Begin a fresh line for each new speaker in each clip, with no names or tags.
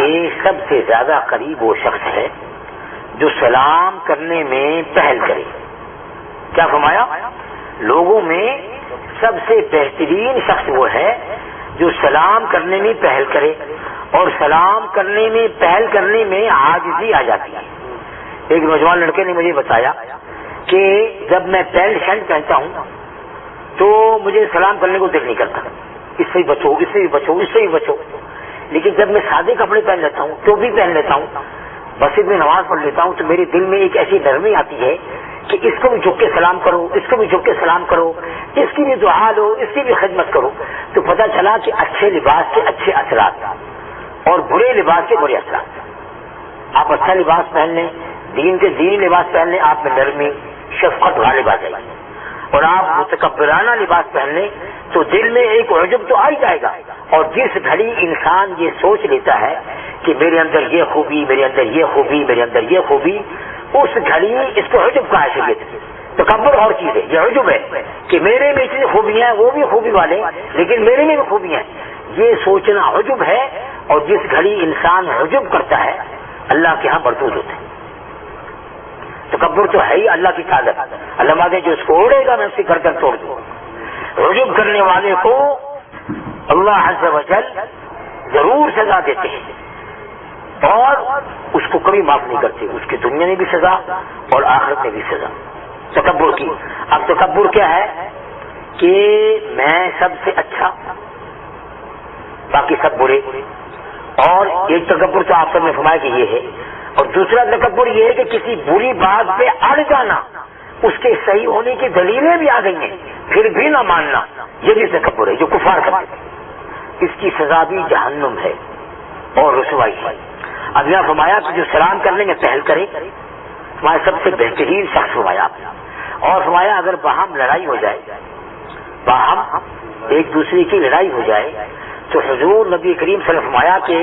کے سب سے زیادہ قریب وہ شخص ہے جو سلام کرنے میں پہل کرے. کیا فرمایا؟ لوگوں میں سب سے بہترین شخص وہ ہے جو سلام کرنے میں پہل کرے، اور سلام کرنے میں پہل کرنے میں عاجزی آ جاتی ہے. ایک نوجوان لڑکے نے مجھے بتایا کہ جب میں پینٹ شرٹ پہنتا ہوں تو مجھے سلام کرنے کو دل نہیں کرتا، اس سے بھی بچو، اس سے بھی بچو، اس سے بھی بچو. لیکن جب میں سادے کپڑے پہن لیتا ہوں، ٹوپی پہن لیتا ہوں، مسجد میں نماز پڑھ لیتا ہوں، تو میرے دل میں ایک ایسی نرمی آتی ہے کہ اس کو بھی جھک کے سلام کرو، اس کو بھی جھک کے سلام کرو، اس کی بھی دعا لو، اس کی بھی خدمت کرو. تو پتہ چلا کہ اچھے لباس کے اچھے اثرات اور برے لباس کے برے اثرات. آپ اچھا لباس پہن لیں، دین کے دینی لباس پہن لیں، آپ میں نرمی شفقت غالب آ جائے گی. اور آپ متکبرانہ لباس پہن لیں تو دل میں ایک عجب تو آ ہی جائے گا. اور جس گھڑی انسان یہ سوچ لیتا ہے کہ میرے اندر یہ خوبی، میرے اندر یہ خوبی، میرے اندر یہ خوبی، اس گھڑی اس کو عجب کا حیثیت. تکبر اور چیز ہے، یہ عجب ہے کہ میرے میں اتنی خوبیاں ہیں، وہ بھی خوبی والے لیکن میرے میں بھی خوبیاں ہیں. یہ سوچنا عجب ہے. اور جس گھڑی انسان عجب کرتا ہے اللہ کے ہاں مردود ہوتے ہیں. تکبر تو ہے ہی اللہ کی طاقت. علماء نے جو اس کو اوڑے گا میں اس کی گردن توڑ دوں. رجوع کرنے والے کو اللہ عز و جل ضرور سزا دیتے ہیں اور اس کو کبھی معاف نہیں کرتے. اس کی دنیا میں بھی سزا اور آخرت میں بھی سزا تکبر کی. اب تکبر کیا ہے کہ میں سب سے اچھا، باقی سب برے. اور ایک تکبر تو آپ سب نے فرمایا کہ یہ ہے. اور دوسرا تکبر یہ ہے کہ کسی بری بات پہ اڑ جانا، اس کے صحیح ہونے کی دلیلیں بھی آ گئی ہیں پھر بھی نہ ماننا، یہ بھی تکبر ہے جو کفار کرتے ہیں. اس کی سزا بھی جہنم ہے اور رسوائی ہے. اب یہاں فرمایا کہ جو سلام کرنے میں پہل کرے، ہمارے سب سے بہترین شخص فرمایا آپ نے. اور فرمایا اگر باہم لڑائی ہو جائے، باہم ایک دوسرے کی لڑائی ہو جائے تو حضور نبی کریم صلی اللہ علیہ وسلم فرمایا کہ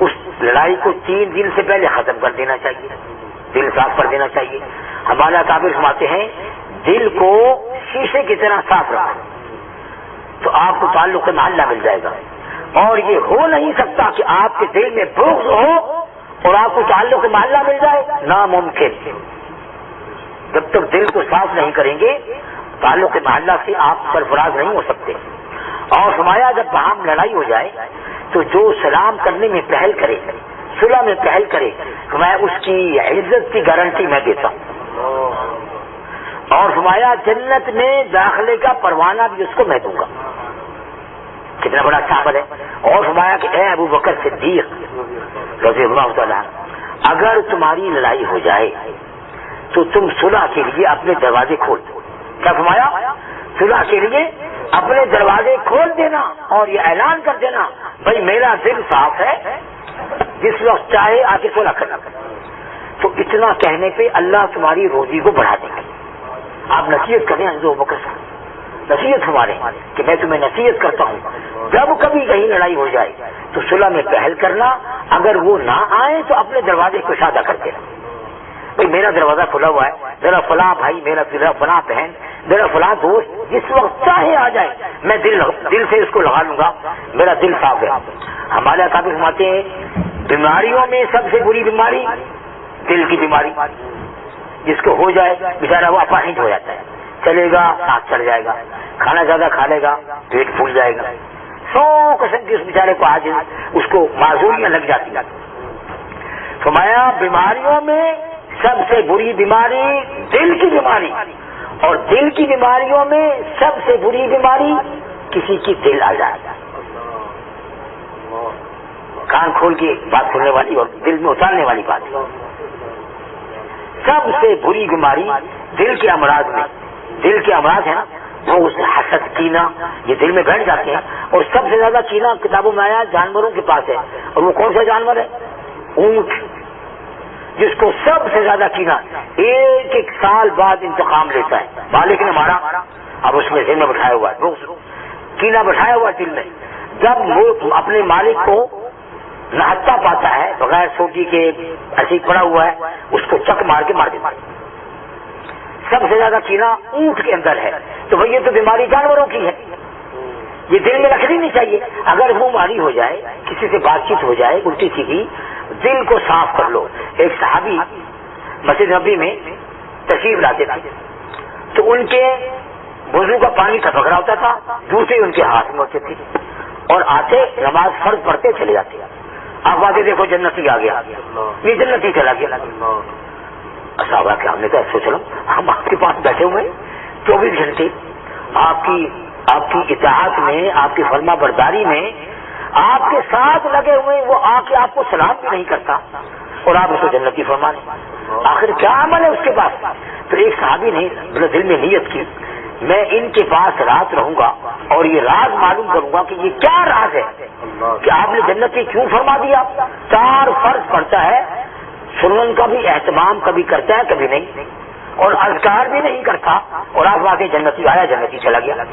اس لڑائی کو 3 دن سے پہلے ختم کر دینا چاہیے، دل صاف کر دینا چاہیے. ہمارا کابل فرماتے ہیں دل کو شیشے کی طرح صاف رکھو تو آپ کو تعلق محلہ مل جائے گا. اور یہ ہو نہیں سکتا کہ آپ کے دل میں بغض ہو اور آپ کو تعلق محلہ مل جائے، ناممکن. جب تک دل کو صاف نہیں کریں گے تعلق محلہ سے آپ سرفراز نہیں ہو سکتے. اور فرمایا جب باہم لڑائی ہو جائے تو جو سلام کرنے میں پہل کرے، صلح میں پہل کرے، میں اس کی عزت کی گارنٹی میں دیتا ہوں. اور فرمایا جنت میں داخلے کا پروانہ بھی اس کو میں دوں گا. کتنا بڑا صحابہ ہے. اور فرمایا کہ اے ابو بکر صدیق رضی اللہ تعالیٰ، اگر تمہاری لڑائی ہو جائے تو تم صلح کے لیے اپنے دروازے کھول دو. کیا فرمایا؟ صلح کے لیے اپنے دروازے کھول دینا اور یہ اعلان کر دینا بھائی میرا دل صاف ہے، جس وقت چاہے آ کے صلح کرنا. تو اتنا کہنے پہ اللہ تمہاری روزی کو بڑھا دیں گے. آپ نصیحت کریں ابو بکر صاحب، نصیحت ہمارے کہ میں تمہیں نصیحت کرتا ہوں جب کبھی کہیں لڑائی ہو جائے تو صلح میں پہل کرنا، اگر وہ نہ آئے تو اپنے دروازے کو کشادہ کر دینا. بھائی میرا دروازہ کھلا ہوا ہے، میرا فلاں بھائی، میرا فلاں بہن، میرا فلاں دوست جس وقت چاہے آ جائے میں دل سے اس کو لگا لوں گا، میرا دل صاف ہے. ہمارے اکابر فرماتے ہیں بیماریوں میں سب سے بری بیماری دل کی بیماری. جس کو ہو جائے بیچارہ وہ اپاہج ہو جاتا ہے، چلے گا سانس چڑھ جائے گا، کھانا زیادہ کھا لے گا پیٹ پھول جائے گا، 100 قسم کی اس بیچارے کو آج اس کو معذوریاں لگ جاتی ہیں. فرمایا بیماریوں میں سب سے بری بیماری دل کی بیماری، اور دل کی بیماریوں میں سب سے بری بیماری کسی کی دل آ جائے. کان کھول کے بات سننے والی اور دل میں اتارنے والی بات. سب سے بری بیماری دل کے امراض میں، دل کے امراض ہیں نا وہ حسد، کینہ، یہ دل میں بیٹھ جاتے ہیں. اور سب سے زیادہ کینہ کتابوں میں آیا جانوروں کے پاس ہے. اور وہ کون سا جانور ہے؟ اونٹ، جس کو سب سے زیادہ کینہ 1 سال بعد انتقام لیتا ہے. مالک نے مارا، اب اس میں ذہن میں بٹھایا ہوا ہے کینہ، بٹھایا ہوا دل میں. جب وہ اپنے مالک کو نہتا پاتا ہے بغیر سوٹی کے ایسے پڑا ہوا ہے، اس کو چک مار کے مار دیتا ہے. سب سے زیادہ کینہ اونٹ کے اندر ہے. تو بھئی یہ تو بیماری جانوروں کی ہے. یہ دل میں رکھنی نہیں چاہیے. اگر منہ ماری ہو جائے, کسی سے بات چیت ہو جائے الٹی سیدھی, دل کو صاف کر لو. ایک صحابی مسجد نبی میں تشریف لاتے تھے تو ان کے وضو کا پانی ٹپک رہا ہوتا تھا, دوسرے ان کے ہاتھ میں ہوتے تھے, اور آتے نماز فرض پڑھتے چلے جاتے. آپ آتے دیکھو جنتی آ گیا, یہ جنتی چلا گیا. صحابہ کہ ہم نے کہا سوچ لو, ہم آپ کے پاس بیٹھے ہوئے 24 گھنٹے آپ کی اطاعت میں, آپ کی فرما برداری میں آپ کے ساتھ لگے ہوئے, وہ آ کے آپ کو سلام بھی نہیں کرتا اور آپ اس کو جنتی فرما لیں. آخر کیا عمل ہے اس کے پاس؟ تو ایک صحابی نے میرے دل میں نیت کی, میں ان کے پاس رات رہوں گا اور یہ راز معلوم کروں گا کہ یہ کیا راز ہے کہ آپ نے جنتی کیوں فرما دیا. 4 فرض پڑھتا ہے, سنن کا بھی اہتمام کبھی کرتا ہے کبھی نہیں, اور اذکار بھی نہیں کرتا, اور آپ وہاں سے جنتی آیا, جنتی چلا گیا.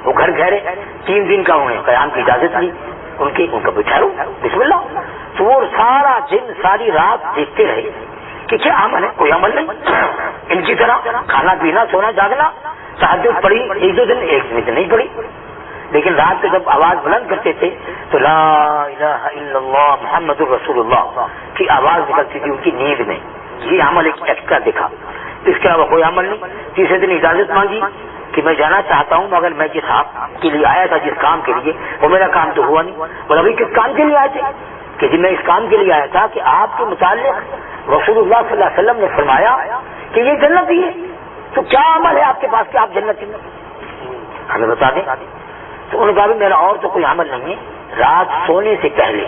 وہ گھر ٹھہرے, 3 دن کا انہیں قیام کی اجازت لی, ان کا بٹھا بسم اللہ. تو وہ سارا دن ساری رات دیکھتے رہے کہ کیا عمل ہے, کوئی عمل نہیں. ان کی طرح کھانا پینا سونا جاگنا, تہجد پڑھی 1-2 دن, 1 دن نہیں پڑھی, لیکن رات کو جب آواز بلند کرتے تھے تو لا الہ الا اللہ محمد الرسول اللہ کی آواز نکلتی تھی ان کی نیند میں. یہ عمل ایک ایکسٹرا دکھا, اس کے علاوہ کوئی عمل نہیں. تیسرے دن اجازت مانگی کہ میں جانا چاہتا ہوں, مگر میں جس آپ کے لیے آیا تھا, جس کام کے لیے, وہ میرا کام تو ہوا نہیں. اور ابھی کس کام کے لیے آئے تھے؟ کہ جی میں اس کام کے لیے آیا تھا کہ آپ کے متعلق رسول اللہ صلی اللہ علیہ وسلم نے فرمایا کہ یہ جنتی ہے, تو کیا عمل ہے آپ کے پاس کہ آپ جنتی میں ہمیں بتا دیں. تو انہوں نے کہا میرا اور تو کوئی عمل نہیں ہے, رات سونے سے پہلے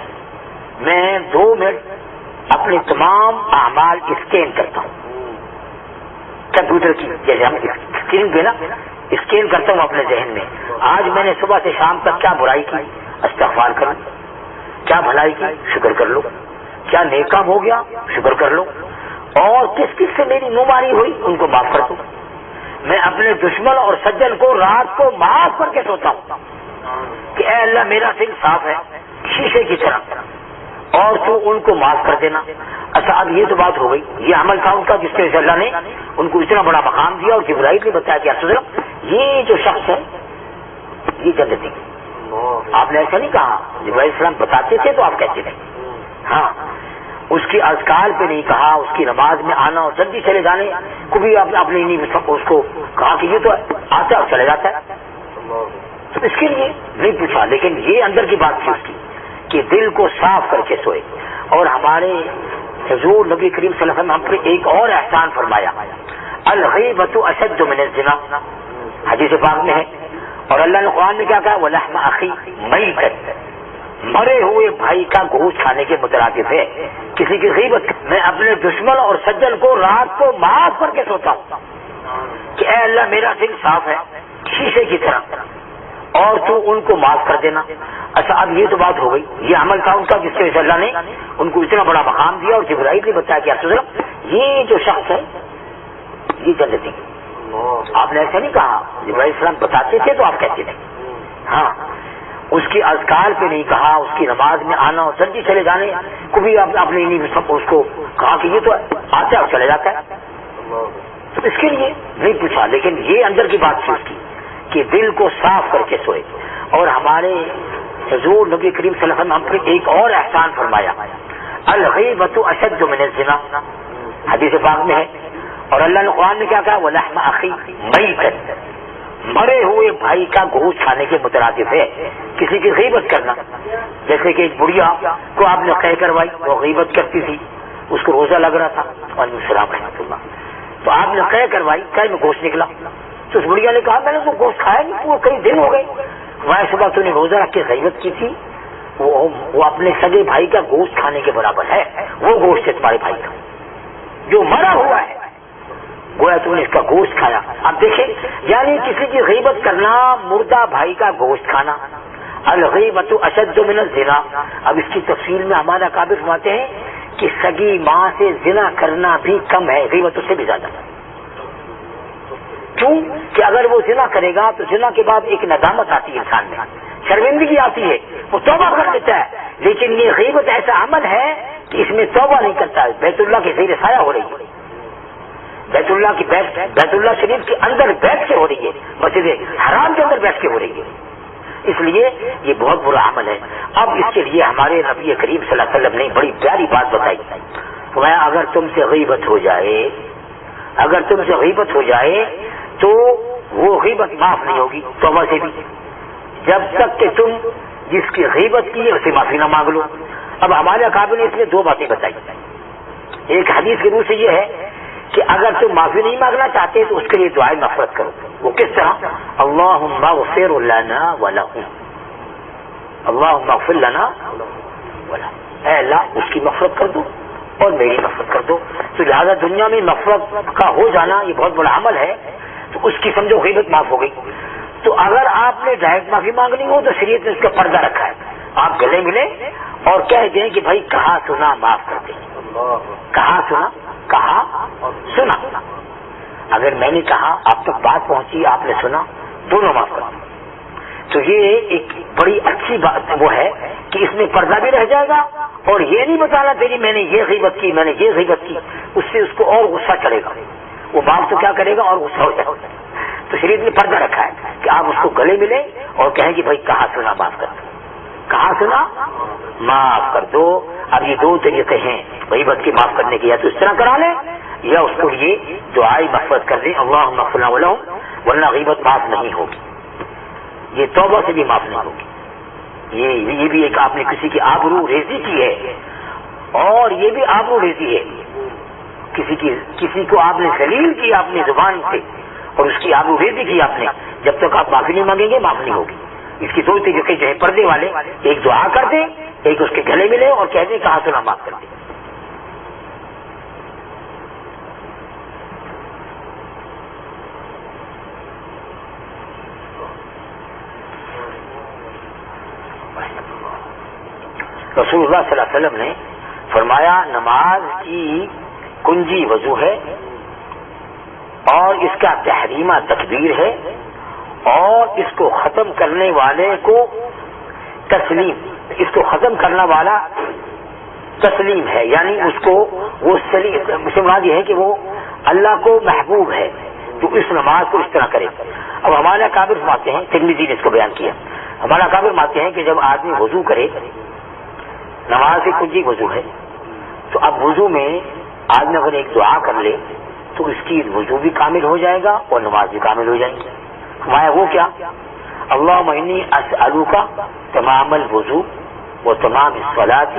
میں 2 منٹ اپنے تمام اعمال اسکین کرتا ہوں, کمپیوٹر کی جیسے ہم اسکرین پہ نا اسکین کرتا ہوں اپنے ذہن میں, آج میں نے صبح سے شام تک کیا برائی کی, استغفار کروں, کیا بھلائی کی, شکر کر لو, کیا نیک کام ہو گیا, شکر کر لو, اور کس کس سے میری منہ ماری ہوئی ان کو معاف کر دو. میں اپنے دشمن اور سجن کو رات کو معاف کر کے سوتا ہوں کہ اے اللہ میرا دل صاف ہے شیشے کی طرح, اور تو ان کو معاف کر دینا. اچھا اب یہ تو بات ہو گئی, یہ عمل تھا ان کا جس کے اللہ نے ان کو اتنا بڑا مقام دیا, اور جبرائیل نے بتایا کہ یہ جو شخص ہے یہ جنتی. آپ نے ایسا نہیں کہا, جبرائیل السلام بتاتے تھے تو آپ کہتے تھے. ہاں, اس کی اذکار پہ نہیں کہا, اس کی نماز میں آنا اور جلدی چلے جانے کو بھی آپ نے اس کو کہا کہ یہ تو آتا اور چلے جاتا ہے, تو اس کے لیے نہیں پوچھا. لیکن یہ اندر کی بات تھی اس کی کہ دل کو صاف کر کے سوئے. اور ہمارے حضور نبی کریم صلی اللہ علیہ وسلم ہم پر ایک اور احسان فرمایا, الغیبۃ اشد من الزنا, حدیث پاک میں ہے. اور اللہ نے قرآن میں کیا کہا, وَلَحْمَ أَخِي مَيْتًا, مرے ہوئے بھائی کا گوشت کھانے کے مترادف ہے کسی کی غیبت. میں اپنے دشمن اور سجن کو رات کو معاف کر کے سوتا ہوں کہ اے اللہ میرا دل صاف ہے شیشے کی طرح, اور تو ان کو معاف کر دینا. اچھا اب یہ تو بات ہو گئی, یہ عمل تھا ان کا جس کے اللہ نے ان کو اتنا بڑا مقام دیا, اور جبرائیل نے بتایا کہ یہ جو شخص ہے یہ جنتی. آپ نے ایسا نہیں کہا, جبرائیل السلام بتاتے تھے تو آپ کہتے تھے. ہاں, اس کی اذکار پہ نہیں کہا, اس کی نماز میں آنا اور جلدی چلے جانے کو بھی آپ نے اس کو کہا کہ یہ تو آتا ہے اور چلے جاتا ہے, تو اس کے لیے نہیں پوچھا. لیکن یہ اندر کی بات تھی اس کی کہ دل کو صاف کر کے سوئے. اور ہمارے حضور نبی کریم صلی اللہ علیہ وسلم ہم پر ایک اور احسان فرمایا, الغیبۃ اشد من الزنا, حدیث پاک میں ہے. اور اللہ نے قرآن میں کیا کہا, وَلَحْمَ أَخِي مَيْتًا, مرے ہوئے بھائی کا گوشت کھانے کے مترادف ہے کسی کی غیبت کرنا. جیسے کہ ایک بڑھیا کو آپ نے قے کروائی, وہ غیبت کرتی تھی, اس کو روزہ لگ رہا تھا, وعلیکم السلام رحمۃ اللہ, تو آپ نے قے کروائی, قے میں گوشت نکلا, تو اس بڑھیا نے کہا میں نے تو گوشت کھایا نہیں, وہ کئی دن ہو گئے, وہاں صبح تو نے روزہ رکھ کے غیبت کی تھی, وہ اپنے سگے بھائی کا گوشت کھانے کے برابر ہے. وہ گوشت ہے تمہارے بھائی کا جو مرا ہوا ہے, گویا تم نے اس کا گوشت کھایا. اب دیکھیں, یعنی کسی کی غیبت کرنا, مردہ بھائی کا گوشت کھانا, الغیبۃ اشد من الزنا. اب اس کی تفصیل میں ہمارا قابل فرماتے ہیں کہ سگی ماں سے زنا کرنا بھی کم ہے, غیبت اس سے بھی زیادہ. کیوں کہ اگر وہ زنا کرے گا تو زنا کے بعد ایک ندامت آتی ہے انسان میں, شرمندگی آتی ہے, وہ توبہ کر لیتا ہے. لیکن یہ غیبت ایسا عمل ہے کہ اس میں توبہ نہیں کرتا ہے, بیت اللہ کے زیر سایہ ہو رہی ہے. بیت اللہ شریف کے اندر بیٹھ کے ہو رہی ہے، مسجد حرام کے اندر بیٹھ کے ہو رہی ہے. اس لیے یہ بہت برا عمل ہے. اب اس کے لیے ہمارے نبی کریم صلی اللہ علیہ وسلم نے بڑی پیاری بات بتائی. فرمایا اگر تم سے غیبت ہو جائے تو وہ غیبت معاف نہیں ہوگی توبہ سے بھی، جب تک کہ تم جس کی غیبت کی ہے اسے معافی نہ مانگ لو. اب ہمارے اکابر نے اس میں 2 باتیں بتائی. ایک حدیث کے روح سے یہ ہے کہ اگر تم معافی نہیں مانگنا چاہتے تو اس کے لیے دعائیں مغفرت کرو. وہ کس طرح؟ اللہم اغفر لنا ولہم، اللہم اغفر لنا ولہم، اے اللہ اس کی مغفرت کر دو اور میری مغفرت کر دو. تو لہٰذا دنیا میں مغفرت کا ہو جانا یہ بہت بڑا عمل ہے، تو اس کی سمجھو غیبت معاف ہو گئی. تو اگر آپ نے ڈائریکٹ معافی مانگنی ہو تو شریعت نے اس کا پردہ رکھا ہے. آپ گلے ملیں اور کہہ دیں کہ بھائی کہا سنا معاف کر دیں، کہا سنا. اگر میں نے کہا آپ تک بات پہنچی، آپ نے سنا، دونوں معاف کر دیں. تو یہ ایک بڑی اچھی بات وہ ہے کہ اس میں پردہ بھی رہ جائے گا، اور یہ نہیں بتانا تیری میں نے یہ غیبت کی، میں نے یہ غیبت کی، اس سے اس کو اور غصہ چڑھے گا. وہ باپ تو کیا کرے گا اور غصہ ہو جائے گا. تو شریعت نے پردہ رکھا ہے کہ آپ اس کو گلے ملیں اور کہیں کہ بھائی کہا سنا معاف کر دو، کہا سنا معاف کر دو. اب یہ 2 طریقے ہیں غیبت کی معاف کرنے کے، یا تو اس طرح کرا لیں یا اس کو یہ دعائیں مغفرت کر دیں اللہم اغفر لنا ولہم، ورنہ غیبت معاف نہیں ہوگی. یہ توبہ سے بھی معاف نہیں ہوگی. یہ بھی ایک آپ نے کسی کی آبرو ریزی کی ہے، اور یہ بھی آبرو ریزی ہے. کسی کو آپ نے ذلیل کی اپنی زبان سے اور اس کی آبرو ریزی کی آپ نے، جب تک آپ معافی نہیں مانگیں گے معاف نہیں ہوگی. اس کی 2 طریقے جو ہے پردے والے، ایک دعا کر دیں، ایک اس کے گلے ملے اور کہہ دیں کہا سنا معاف کر دیں. رسول اللہ صلی اللہ علیہ وسلم نے فرمایا نماز کی کنجی وضو ہے، اور اس کا تحریمہ تکبیر ہے، اور اس کو ختم کرنے والے کو تسلیم، اس کو ختم کرنے والا تسلیم ہے، یعنی اس کو وہ مراد یہ ہے کہ وہ اللہ کو محبوب ہے، تو اس نماز کو اس طرح کرے. اب ہمارے اکابر فرماتے ہیں، ترمذی نے اس کو بیان کیا، ہمارے اکابر فرماتے ہیں کہ جب آدمی وضو کرے، نماز کی کنجی وضو ہے، تو اب وضو میں آدمی اگر ایک دعا کر لے تو اس کی وضو بھی کامل ہو جائے گا اور نماز بھی کامل ہو جائے گی. ہمارا وہ کیا؟ اللہم انی اسألوک تمام الوضو و تمام الصلاۃ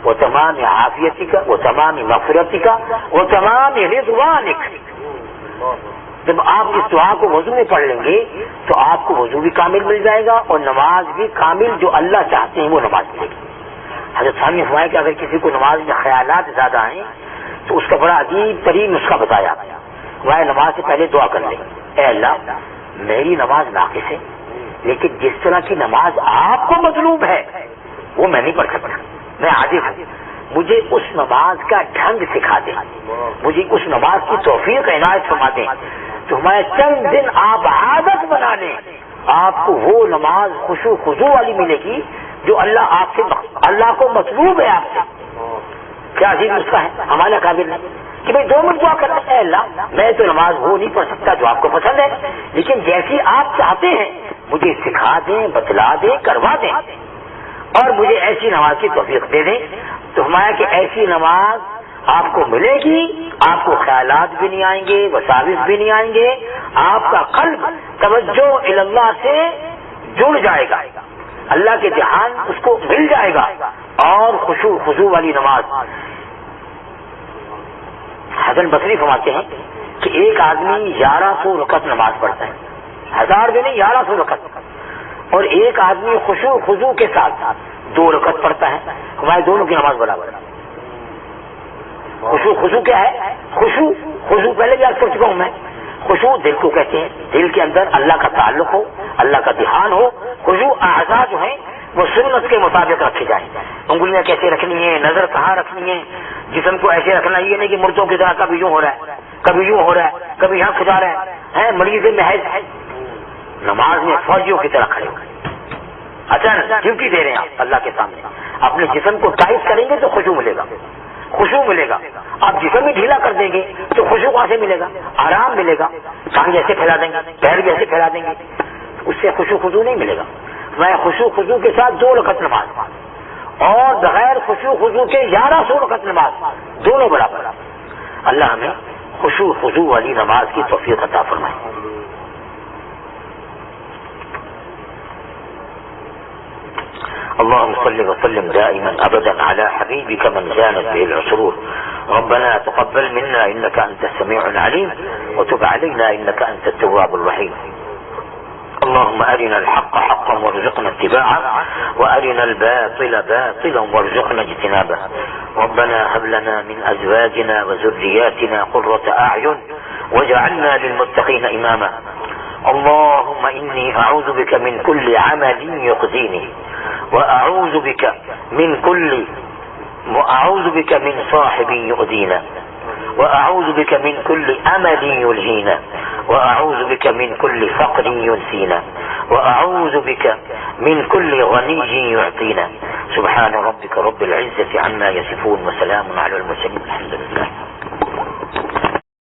و تمام عافیتک و تمام مغفرتک و تمام رضوانک. جب آپ اس دعا کو وضو میں پڑھ لیں گے تو آپ کو وضو بھی کامل مل جائے گا اور نماز بھی کامل، جو اللہ چاہتے ہیں وہ نماز ملے گی. حضرت صاحب نے فرمایا کہ اگر کسی کو نماز میں خیالات زیادہ آئیں تو اس کا بڑا عجیب ترین نسخہ بتایا. وہ نماز سے پہلے دعا کر لیں، اے اللہ میری نماز ناقص ہے، لیکن جس طرح کی نماز آپ کو مطلوب ہے وہ میں نہیں پڑھ سکتا، میں عاجز ہوں، مجھے اس نماز کا ڈھنگ سکھا دیں، مجھے اس نماز کی توفیق عنایت فرما دیں. تو ہمارے چند دن آپ عادت بنا لیں، آپ کو وہ نماز خشوع خضوع والی ملے گی جو اللہ کو مطلوب ہے آپ سے. کیا عجیب نسخہ ہے ہمارے قابل نے کہ بھائی 2 منٹ دعا کرنا ہے، اللہ میں تو نماز وہ نہیں پڑھ سکتا جو آپ کو پسند ہے، لیکن جیسی آپ چاہتے ہیں مجھے سکھا دیں، بتلا دیں، کروا دیں، اور مجھے ایسی نماز کی توفیق دے دیں. تو ہمارا کہ ایسی نماز آپ کو ملے گی، آپ کو خیالات بھی نہیں آئیں گے، وساوس بھی نہیں آئیں گے، آپ کا قلب توجہ اللہ سے جڑ جائے گا، اللہ کے دھیان اس کو مل جائے گا، اور خشوع خضوع والی نماز. حسن بصری فرماتے ہیں کہ ایک آدمی 1100 رکعت نماز پڑھتا ہے، 1000 بھی نہیں 1100 رکعت، اور ایک آدمی خشوع خضوع کے ساتھ 2 رکعت پڑھتا ہے. ہمارے دونوں کی نماز برابر ہے. خشوع خضوع کیا ہے؟ خشوع خضوع پہلے بھی یاد کر چکا ہوں میں. خشوع دل کو کہتے ہیں، دل کے اندر اللہ کا تعلق ہو، اللہ کا دھیان ہو. خضوع اعضاء جو ہیں وہ سنت کے مطابق رکھے جائیں، انگلیاں کیسے رکھنی ہیں، نظر کہاں رکھنی ہے، جسم کو ایسے رکھنا، یہ نہیں کہ مردوں کی طرح کبھی یوں ہو رہا ہے، کبھی یوں ہو رہا ہے، کبھی یہاں کھجا رہا ہے، مریض محض ہے. نماز میں فوجیوں کی طرح کھڑے ہو، اچانک ڈیوٹی دے رہے ہیں آپ اللہ کے سامنے، اپنے جسم کو ٹائٹ کریں گے تو خشوع ملے گا. خوشبو ملے گا. آپ جسم بھی ڈھیلا کر دیں گے تو خوشبو کہاں سے ملے گا؟ آرام ملے گا. ٹانگ ایسے پھیلا دیں گے، پیر بھی ایسے پھیلا دیں گے، اس سے خضوع نہیں ملے گا. میں خضوع کے ساتھ 2 رکعت نماز اور بغیر خضوع کے 1100 رکعت نماز دونوں برابر. اللہ ہمیں خضوع والی نماز کی توفیق عطا فرمائے. اللهم صل وسلم دائما ابدا على حبيبك من زانت به العصور. ربنا تقبل منا انك انت السميع العليم وتب علينا انك انت التواب الرحيم. اللهم ارنا الحق حقا وارزقنا اتباعه وارنا الباطل باطلا وارزقنا اجتنابه. ربنا هب لنا من ازواجنا وذرياتنا قرة اعين واجعلنا للمتقين اماما. اللهم اني اعوذ بك من كل عمل يخزيني وأعوذ بك من صاحب يؤذينا وأعوذ بك من كل أمل يلهينا وأعوذ بك من كل فقر ينسينا وأعوذ بك من كل غني يعطينا. سبحان ربك رب العزة عما يصفون وسلام على المرسلين الحمد لله.